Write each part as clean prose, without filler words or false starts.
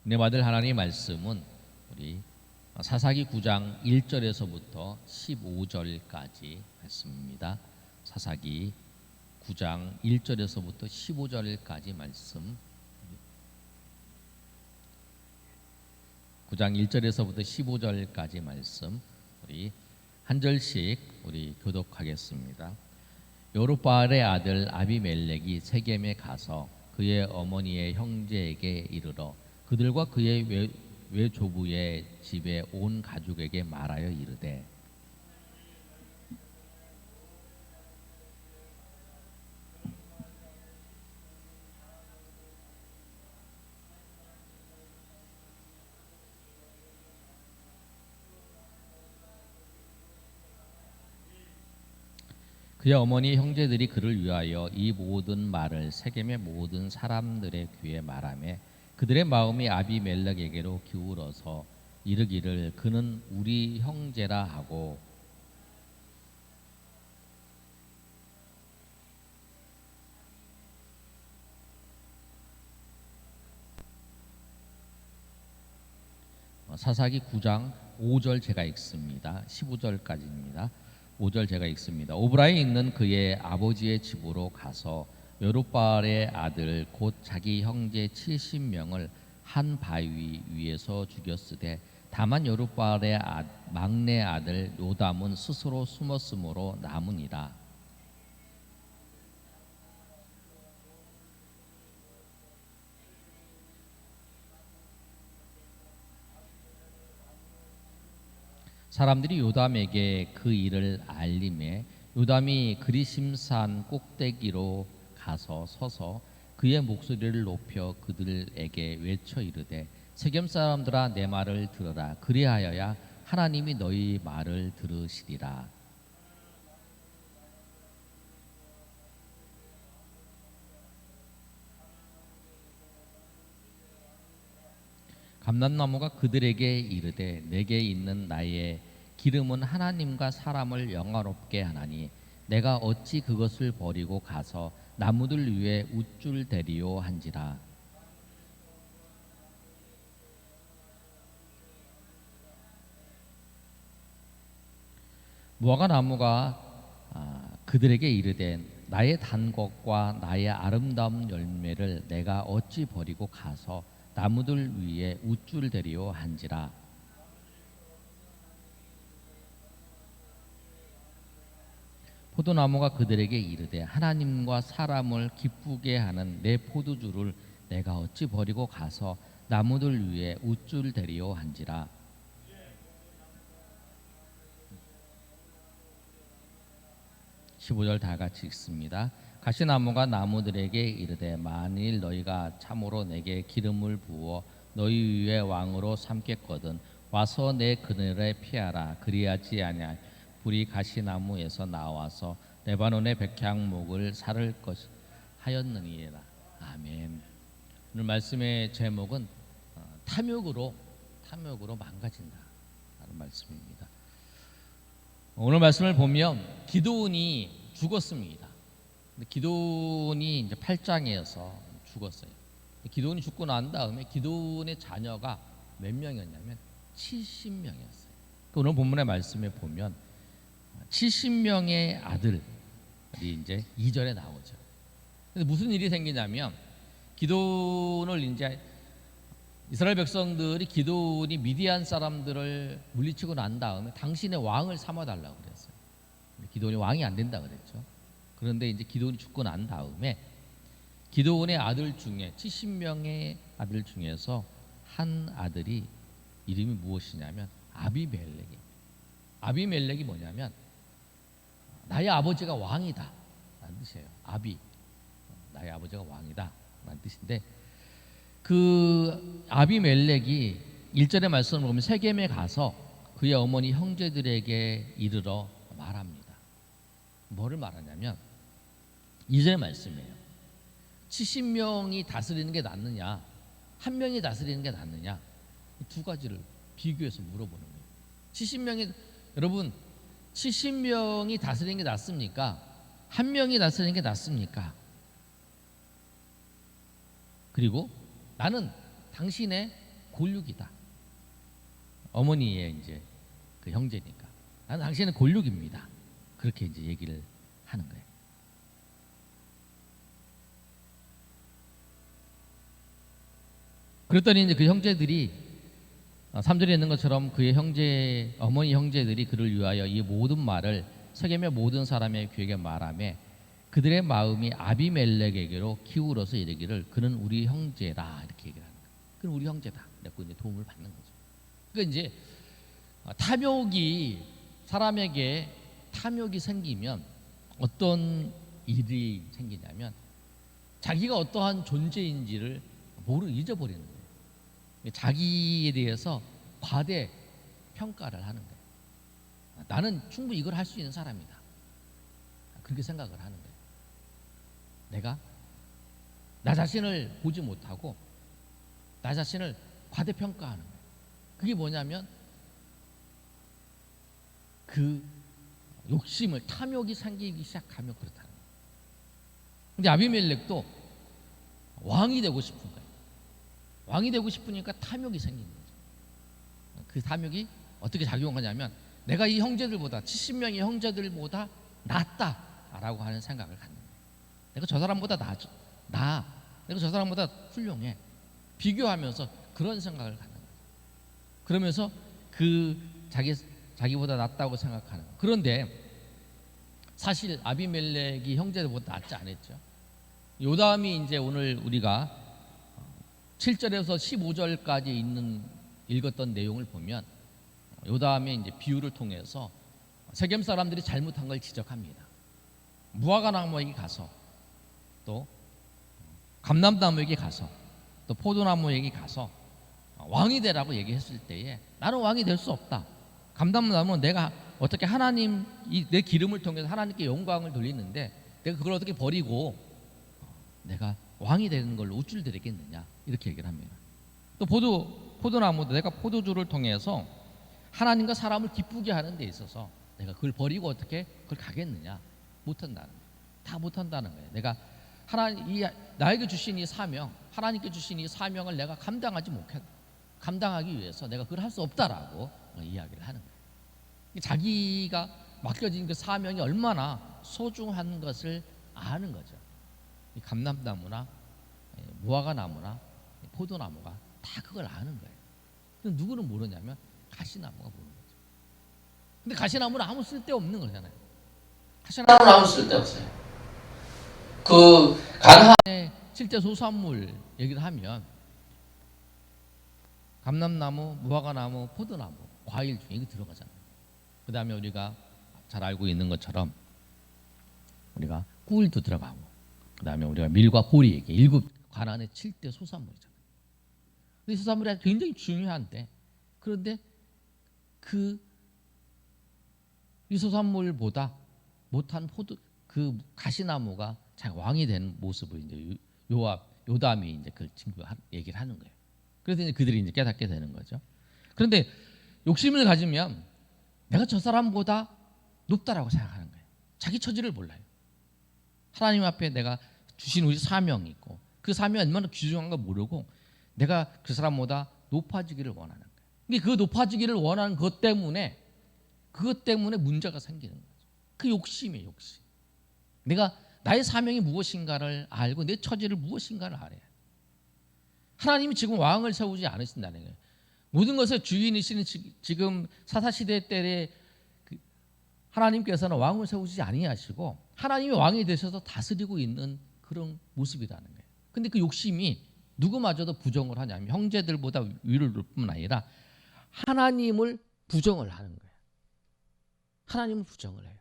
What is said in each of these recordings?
은혜 받을 하나님의 말씀은 우리 사사기 9장 1절에서부터 15절까지 말씀입니다. 사사기 9장 1절에서부터 15절까지 말씀. 9장 1절에서부터 15절까지 말씀 우리 한 절씩 우리 교독하겠습니다. 여룹바알의 아들 아비멜렉이 세겜에 가서 그의 어머니의 형제에게 이르러 그들과 그의 외조부의 집에 온 가족에게 말하여 이르되 그의 어머니 형제들이 그를 위하여 이 모든 말을 세겜의 모든 사람들의 귀에 말하매 그들의 마음이 아비멜렉에게로 기울어서 이르기를 그는 우리 형제라 하고 사사기 9장 5절 제가 읽습니다. 15절까지입니다. 5절 제가 읽습니다. 오브라에 있는 그의 아버지의 집으로 가서 여룹바알의 아들 곧 자기 형제 70명을 한 바위 위에서 죽였으되 다만 여룹바알의 막내 아들 요담은 스스로 숨었으므로 남으니라. 사람들이 요담에게 그 일을 알림해 요담이 그리심산 꼭대기로 가서 서서 그의 목소리를 높여 그들에게 외쳐 이르되 세겜 사람들아 내 말을 들으라. 그리하여야 하나님이 너희 말을 들으시리라. 감람나무가 그들에게 이르되 내게 있는 나의 기름은 하나님과 사람을 영화롭게 하나니 내가 어찌 그것을 버리고 가서 나무들 위에 우쭐 대리오 한지라. 무화과 나무가 그들에게 이르되 나의 단 것과 나의 아름다운 열매를 내가 어찌 버리고 가서 나무들 위에 우쭐 대리오 한지라. 포도나무가 그들에게 이르되 하나님과 사람을 기쁘게 하는 내 포도주를 내가 어찌 버리고 가서 나무들 위에 우쭐 대리오 한지라. (15절) 다 같이 읽습니다. 가시나무가 나무들에게 이르되 만일 너희가 참으로 내게 기름을 부어 너희 위에 왕으로 삼겠거든 와서 내 그늘에 피하라. 그리하지 아니하 불이 가시나무에서 나와서 레바논의 백향목을 사를 것 하였느니라. 아멘. 오늘 말씀의 제목은 탐욕으로 망가진다 라는 말씀입니다. 오늘 말씀을 보면 기드온이 죽었습니다. 기드온이 이제 8장에서 죽었어요. 기드온이 죽고 난 다음에 기드온의 자녀가 몇 명이었냐면 70명이었어요. 오늘 본문의 말씀에 보면 70명의 아들이 이제 2절에 나오죠. 근데 무슨 일이 생기냐면 기드온을 이제 이스라엘 백성들이 기드온이 미디안 사람들을 물리치고 난 다음에 당신의 왕을 삼아달라고 그랬어요. 기드온이 왕이 안 된다 그랬죠. 그런데 이제 기드온이 죽고 난 다음에 기드온의 아들 중에 70명의 아들 중에서 한 아들이 이름이 무엇이냐면 아비멜렉이. 아비멜렉이 뭐냐면 나의 아버지가 왕이다 라는 뜻이에요. 나의 아버지가 왕이다 라는 뜻인데 그 아비멜렉이 1절의 말씀을 보면 세겜에 가서 그의 어머니 형제들에게 이르러 말합니다. 뭐를 말하냐면 2절의 말씀이에요. 70명이 다스리는 게 낫느냐 한 명이 다스리는 게 낫느냐 두 가지를 비교해서 물어보는 거예요. 70명이 여러분 70명이 다스리는 게 낫습니까? 한 명이 다스리는 게 낫습니까? 그리고 나는 당신의 골육이다. 어머니의 이제 그 형제니까. 나는 당신은 골육입니다. 그렇게 이제 얘기를 하는 거예요. 그랬더니 이제 그 형제들이 3절에 있는 것처럼 그의 어머니 형제들이 그를 위하여 이 모든 말을 세겜의 모든 사람의 귀에게 말하며 그들의 마음이 아비멜렉에게로 기울어서 이르기를 그는 우리 형제라 이렇게 얘기를 하는 거예요. 그는 우리 형제다. 그래서 이제 도움을 받는 거죠. 그러니까 이제 사람에게 탐욕이 생기면 어떤 일이 생기냐면 자기가 어떠한 존재인지를 잊어버리는 거예요. 자기에 대해서 과대 평가를 하는 거예요. 나는 충분히 이걸 할 수 있는 사람이다. 그렇게 생각을 하는 거예요. 내가 나 자신을 보지 못하고 나 자신을 과대평가하는 거예요. 그게 뭐냐면 그 욕심을, 탐욕이 생기기 시작하면 그렇다는 거예요. 근데 아비멜렉도 왕이 되고 싶은 거예요. 왕이 되고 싶으니까 탐욕이 생긴 거죠. 그 탐욕이 어떻게 작용하냐면 내가 이 형제들보다 70명의 형제들보다 낫다라고 하는 생각을 갖는 거예요. 내가 저 사람보다 내가 저 사람보다 훌륭해. 비교하면서 그런 생각을 갖는 거예요. 그러면서 그 자기보다 낫다고 생각하는 거예요. 그런데 사실 아비멜렉이 형제들보다 낫지 않았죠. 요담이 이제 오늘 우리가 7절에서 15절까지 읽었던 내용을 보면 요담의 이제 비유를 통해서 세겜 사람들이 잘못한 걸 지적합니다. 무화과 나무에게 가서 또 감람나무에게 가서 또 포도나무에게 가서 왕이 되라고 얘기했을 때에 나는 왕이 될 수 없다. 감람나무는 내가 어떻게 내 기름을 통해서 하나님께 영광을 돌리는데 내가 그걸 어떻게 버리고 내가 왕이 되는 걸로 우쭐대겠느냐 이렇게 얘기를 합니다. 또 포도나무도 내가 포도주를 통해서 하나님과 사람을 기쁘게 하는 데 있어서 내가 그걸 버리고 어떻게 그걸 가겠느냐. 못한다는 거예요. 다 못한다는 거예요. 내가 나에게 주신 이 사명, 하나님께 주신 이 사명을 내가 감당하기 위해서 내가 그걸 할 수 없다라고 이야기를 하는 거예요. 자기가 맡겨진 그 사명이 얼마나 소중한 것을 아는 거죠. 이 감람나무나 무화과 나무나 포도나무가 다 그걸 아는 거예요. 근데 누구는 모르냐면 가시나무가 모르는 거죠. 근데 가시나무는 아무 쓸데없는 거잖아요. 가시나무는 아무 쓸데없어요. 그 가나안의 7대 소산물 얘기를 하면 감람나무, 무화과나무, 포도나무, 과일 중에 이게 들어가잖아요. 그 다음에 우리가 잘 알고 있는 것처럼 우리가 꿀도 들어가고 그 다음에 우리가 밀과 보리 얘기 7가나안의 7대 소산물이잖아요. 이 소산물이 굉장히 중요한데 그런데 이 소산물보다 못한 그 가시나무가 자기 왕이 된 모습을 이제 요담이 이제 그 친구가 얘기를 하는 거예요. 그래서 이제 그들이 이제 깨닫게 되는 거죠. 그런데 욕심을 가지면 내가 저 사람보다 높다라고 생각하는 거예요. 자기 처지를 몰라요. 하나님 앞에 내가 주신 우리 사명이 있고 그 사명이 얼마나 귀중한 걸 모르고 내가 그 사람보다 높아지기를 원하는 거예요. 그 높아지기를 원하는 그것 때문에 문제가 생기는 거죠. 그 욕심이에요. 욕심. 내가 나의 사명이 무엇인가를 알고 내 처지를 무엇인가를 알아야 해요. 하나님이 지금 왕을 세우지 않으신다는 거예요. 모든 것의 주인이시는 지금 사사시대 때에 하나님께서는 왕을 세우지 아니하시고 하나님이 왕이 되셔서 다스리고 있는 그런 모습이라는 거예요. 근데 그 욕심이 누구마저도 부정을 하냐면 형제들보다 위를 둘 뿐만 아니라 하나님을 부정을 하는 거예요. 하나님을 부정을 해요.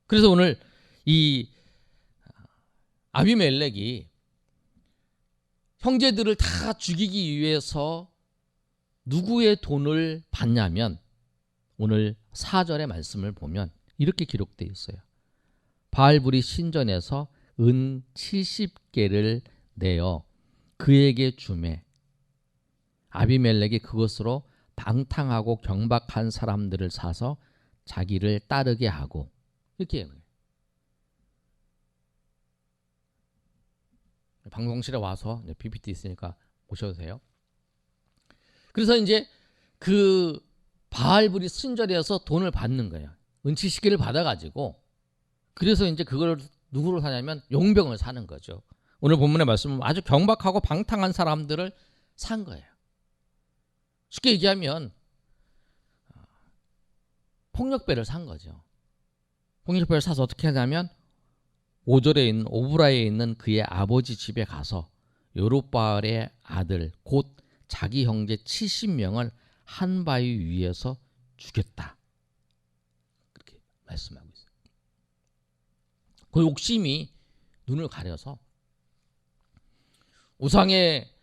그래서 오늘 이 아비멜렉이 형제들을 다 죽이기 위해서 누구의 돈을 받냐면 오늘 4절의 말씀을 보면 이렇게 기록되어 있어요. 바알불이 신전에서 은 70개를 내어 그에게 주매 아비멜렉이 그것으로 방탕하고 경박한 사람들을 사서 자기를 따르게 하고 이렇게 해요. 방송실에 와서 PPT 있으니까 오셔도 돼요. 그래서 이제 그 바알불이 순절해서 돈을 받는 거예요. 은치시계를 받아가지고 그래서 이제 그걸 누구로 사냐면 용병을 사는 거죠. 오늘 본문의 말씀은 아주 경박하고 방탕한 사람들을 산 거예요. 쉽게 얘기하면 폭력배를 산 거죠. 폭력배를 사서 어떻게 하냐면 5절에 있는 오브라에 있는 그의 아버지 집에 가서 요룹바알의 아들 곧 자기 형제 70명을 한 바위 위에서 죽였다. 그렇게 말씀하고 있어요. 그 욕심이 눈을 가려서 우상의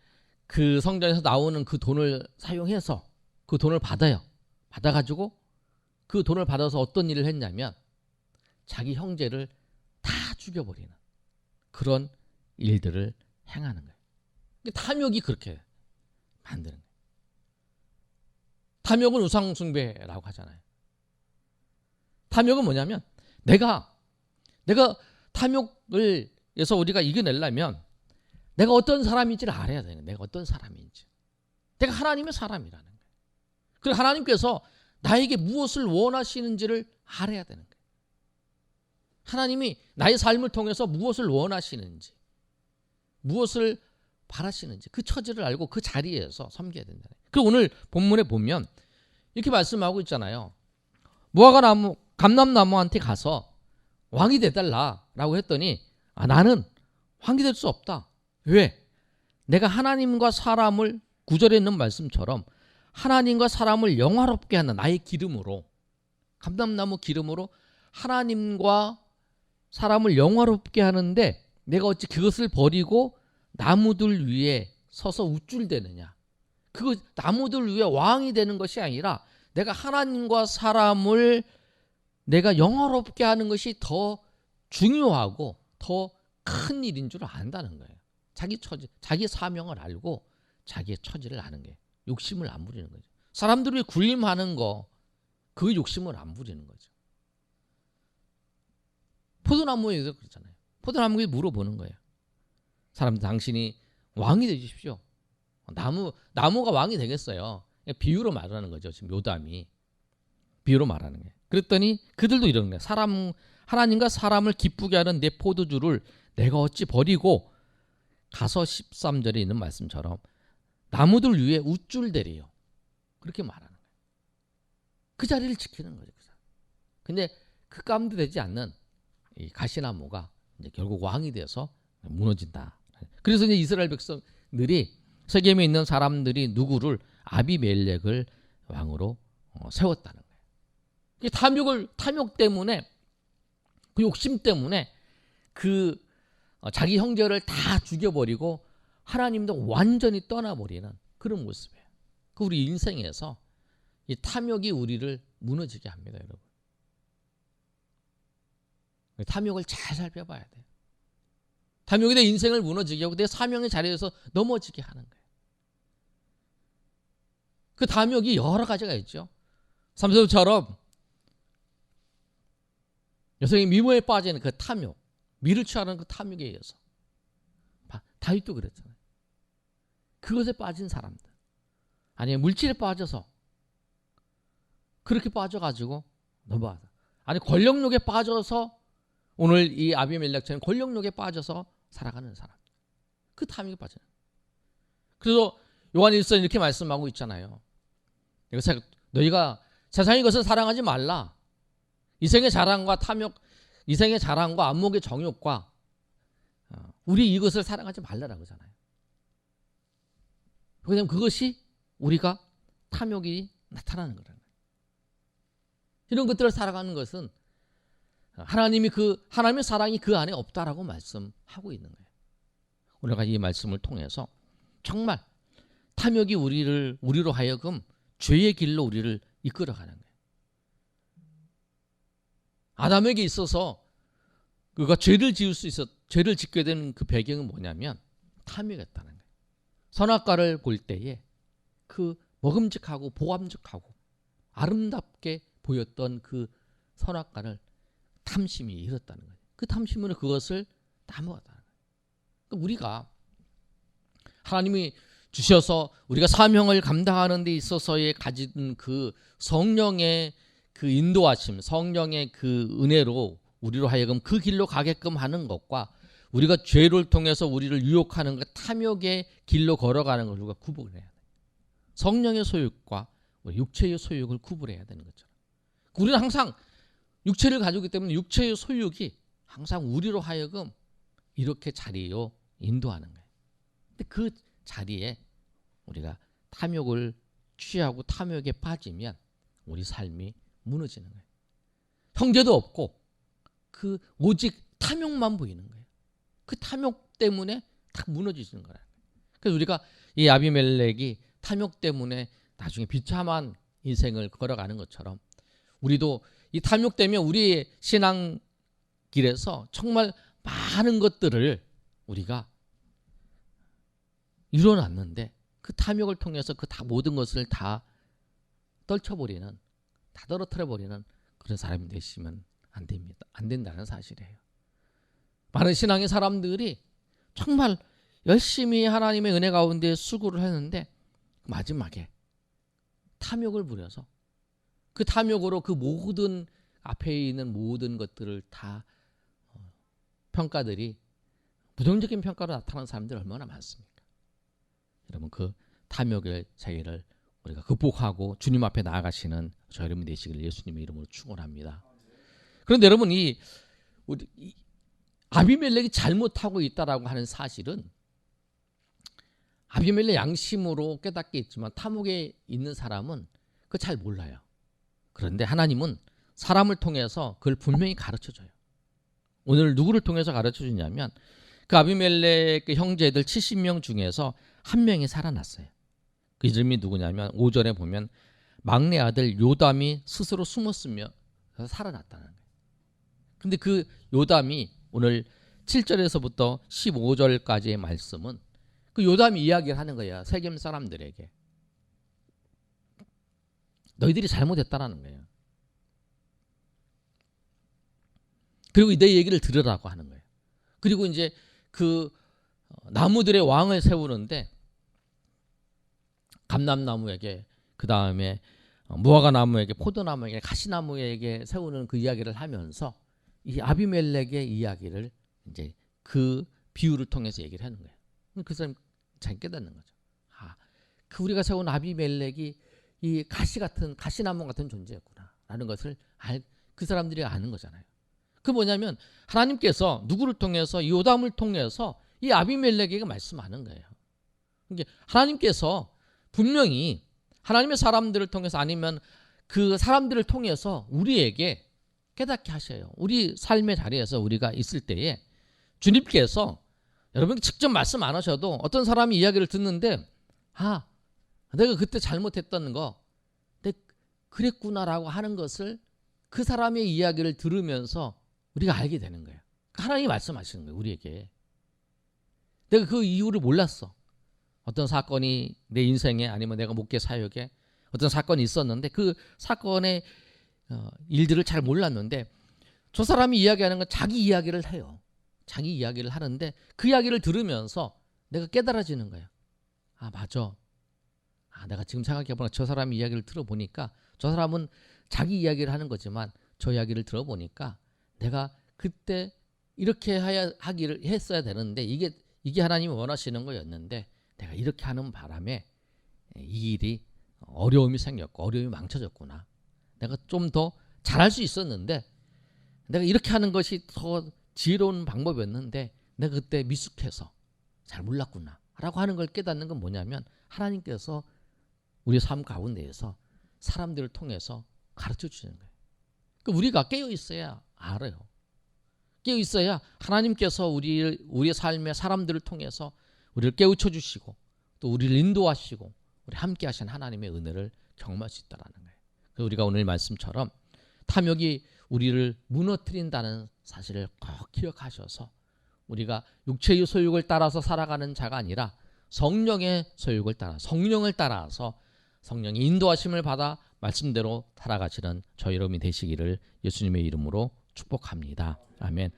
그 성전에서 나오는 그 돈을 사용해서 그 돈을 받아요. 받아가지고 그 돈을 받아서 어떤 일을 했냐면 자기 형제를 다 죽여버리는 그런 일들을 행하는 거예요. 탐욕이 그렇게 만드는 거예요. 탐욕은 우상숭배라고 하잖아요. 탐욕은 뭐냐면 내가 탐욕을 해서 우리가 이겨내려면 내가 어떤 사람인지를 알아야 되는 거예요. 내가 어떤 사람인지. 내가 하나님의 사람이라는 거예요. 그리고 하나님께서 나에게 무엇을 원하시는지를 알아야 되는 거예요. 하나님이 나의 삶을 통해서 무엇을 원하시는지, 무엇을 바라시는지 그 처지를 알고 그 자리에서 섬겨야 된다. 그리고 오늘 본문에 보면 이렇게 말씀하고 있잖아요. 무화과 감람나무한테 가서 왕이 되달라라고 했더니 나는 왕이 될 수 없다. 왜? 내가 하나님과 사람을 9절에 있는 말씀처럼 하나님과 사람을 영화롭게 하는 나의 기름으로 감람나무 기름으로 하나님과 사람을 영화롭게 하는데 내가 어찌 그것을 버리고 나무들 위에 서서 우쭐대느냐. 그 나무들 위에 왕이 되는 것이 아니라 내가 하나님과 사람을 내가 영화롭게 하는 것이 더 중요하고 더 큰 일인 줄 안다는 거예요. 자기 처지, 자기 사명을 알고 자기의 처지를 아는 거예요. 욕심을 안 부리는 거죠. 사람들이 군림하는 거 그 욕심을 안 부리는 거죠. 포도나무에서 그렇잖아요. 포도나무에 물어보는 거예요. 사람들 당신이 왕이 되십시오. 나무가 왕이 되겠어요. 비유로 말하는 거죠. 지금 요담이 비유로 말하는 거예요. 그랬더니 그들도 이러는 거예요. 하나님과 사람을 기쁘게 하는 내 포도주를 내가 어찌 버리고 가서 13절에 있는 말씀처럼 나무들 위에 우쭐대리요. 그렇게 말하는 거예요. 그 자리를 지키는 거죠. 근데 그 가운데 되지 않는 이 가시나무가 이제 결국 왕이 돼서 무너진다. 그래서 이제 이스라엘 백성들이 세겜에 있는 사람들이 누구를 아비멜렉을 왕으로 세웠다는 거예요. 탐욕 때문에 그 욕심 때문에 그 자기 형제를 다 죽여버리고 하나님도 완전히 떠나버리는 그런 모습이에요. 그 우리 인생에서 이 탐욕이 우리를 무너지게 합니다, 여러분. 탐욕을 잘 살펴봐야 돼요. 탐욕이 내 인생을 무너지게 하고 내 사명의 자리에서 넘어지게 하는 거예요. 그 탐욕이 여러 가지가 있죠. 삼손처럼 여성이 미모에 빠지는 그 탐욕, 미를 취하는 그 탐욕에 의해서 다윗도 그랬잖아요. 그것에 빠진 사람들, 아니 물질에 빠져서 그렇게 빠져가지고 넘어가서, 아니 권력욕에 빠져서 오늘 이 아비멜렉처럼 권력욕에 빠져서 살아가는 사람, 그 탐욕에 빠져요. 그래서 요한 1서 이렇게 말씀하고 있잖아요. 너희가 세상의 것을 사랑하지 말라. 이생의 자랑과 탐욕, 이생의 자랑과 안목의 정욕과 우리 이것을 사랑하지 말라라고 하잖아요. 왜냐하면 그것이 우리가 탐욕이 나타나는 거라는 거예요. 이런 것들을 살아가는 것은 하나님의 사랑이 그 안에 없다라고 말씀하고 있는 거예요. 우리가 이 말씀을 통해서 정말 탐욕이 우리로 하여금 죄의 길로 우리를 이끌어가는 거예요. 아담에게 있어서 그가 죄를 짓게 되는 그 배경은 뭐냐면 탐욕이었다는 거예요. 선악과를 볼 때에 그 먹음직하고 보암직하고 아름답게 보였던 그 선악과를 탐심이 잃었다는 거예요. 그 탐심으로 그것을 따먹었다는 거예요. 그러니까 우리가 하나님이 주셔서 우리가 사명을 감당하는 데 있어서의 가진 그 성령의 그 인도하심, 성령의 그 은혜로 우리로 하여금 그 길로 가게끔 하는 것과 우리가 죄를 통해서 우리를 유혹하는 그 탐욕의 길로 걸어가는 걸 우리가 구분을 해야 돼요. 성령의 소욕과 육체의 소욕을 구분해야 되는 것처럼. 우리는 항상 육체를 가지고 있기 때문에 육체의 소욕이 항상 우리로 하여금 이렇게 자리로 인도하는 거예요. 근데 그 자리에 우리가 탐욕을 취하고 탐욕에 빠지면 우리 삶이 무너지는 거예요. 형제도 없고 그 오직 탐욕만 보이는 거예요. 그 탐욕 때문에 다 무너지는 거예요. 그래서 우리가 이 아비멜렉이 탐욕 때문에 나중에 비참한 인생을 걸어가는 것처럼 우리도 이 탐욕 때문에 우리의 신앙 길에서 정말 많은 것들을 우리가 이뤄놨는데 그 탐욕을 통해서 그 다 모든 것을 다 떨쳐버리는, 다 떨어뜨려버리는 그런 사람이 되시면 안 됩니다. 안 된다는 사실이에요. 많은 신앙의 사람들이 정말 열심히 하나님의 은혜 가운데 수고를 했는데 마지막에 탐욕을 부려서 그 탐욕으로 그 모든 앞에 있는 모든 것들을 다 평가들이 부정적인 평가로 나타나는 사람들이 얼마나 많습니까? 여러분 그 탐욕의 세계를 우리가 극복하고 주님 앞에 나아가시는 저 여러분이 되시기를 예수님의 이름으로 축원합니다. 그런데 여러분 이 아비멜렉이 잘못하고 있다라고 하는 사실은 아비멜렉 양심으로 깨닫게 있지만 탐욕에 있는 사람은 그거 잘 몰라요. 그런데 하나님은 사람을 통해서 그걸 분명히 가르쳐줘요. 오늘 누구를 통해서 가르쳐주냐면 그 아비멜렉 그 형제들 70명 중에서 한 명이 살아났어요. 그 이름이 누구냐면 5절에 보면 막내 아들 요담이 스스로 숨었으며 살아났다는 거예요. 근데 그 요담이 오늘 7절에서부터 15절까지의 말씀은 그 요담이 이야기를 하는 거야. 세겜 사람들에게. 너희들이 잘못했다라는 거예요. 그리고 내 얘기를 들으라고 하는 거예요. 그리고 이제 그 나무들의 왕을 세우는데 감람나무에게 그 다음에 무화과 나무에게 포도나무에게 가시나무에게 세우는 그 이야기를 하면서 이 아비멜렉의 이야기를 이제 그 비유를 통해서 얘기를 하는 거예요. 그 사람이 잘 깨닫는 거죠. 그 우리가 세운 아비멜렉이 이 가시나무 같은 존재였구나라는 것을 그 사람들이 아는 거잖아요. 그 뭐냐면 하나님께서 누구를 통해서 요담을 통해서 이 아비멜렉에게 말씀하는 거예요. 그러니까 하나님께서 분명히 하나님의 사람들을 통해서 아니면 그 사람들을 통해서 우리에게 깨닫게 하셔요. 우리 삶의 자리에서 우리가 있을 때에 주님께서 여러분 직접 말씀 안 하셔도 어떤 사람이 이야기를 듣는데 내가 그때 잘못했던 거 내가 그랬구나라고 하는 것을 그 사람의 이야기를 들으면서 우리가 알게 되는 거예요. 하나님이 말씀하시는 거예요. 우리에게. 내가 그 이유를 몰랐어. 어떤 사건이 내 인생에 아니면 내가 목회 사역에 어떤 사건이 있었는데 그 사건의 일들을 잘 몰랐는데 저 사람이 이야기하는 건 자기 이야기를 해요. 자기 이야기를 하는데 그 이야기를 들으면서 내가 깨달아지는 거예요. 맞아. 내가 지금 생각해보니까 저 사람 이야기를 들어보니까 저 사람은 자기 이야기를 하는 거지만 저 이야기를 들어보니까 내가 그때 이렇게 하기를 했어야 되는데 이게 하나님이 원하시는 거였는데 내가 이렇게 하는 바람에 이 일이 어려움이 생겼고 어려움이 망쳐졌구나. 내가 좀 더 잘할 수 있었는데 내가 이렇게 하는 것이 더 지혜로운 방법이었는데 내가 그때 미숙해서 잘 몰랐구나 라고 하는 걸 깨닫는 건 뭐냐면 하나님께서 우리 삶 가운데에서 사람들을 통해서 가르쳐 주시는 거예요. 그러니까 우리가 깨어 있어야 알아요. 깨어 있어야 하나님께서 우리의 삶의 사람들을 통해서 우리를 깨우쳐 주시고 또 우리를 인도하시고 우리 함께 하신 하나님의 은혜를 경험할 수 있다는 거예요. 그래서 우리가 오늘 말씀처럼 탐욕이 우리를 무너뜨린다는 사실을 꼭 기억하셔서 우리가 육체의 소욕을 따라서 살아가는 자가 아니라 성령의 소욕을 따라 성령을 따라서 성령의 인도하심을 받아 말씀대로 살아가시는 저 여러분이 되시기를 예수님의 이름으로 축복합니다. 아멘.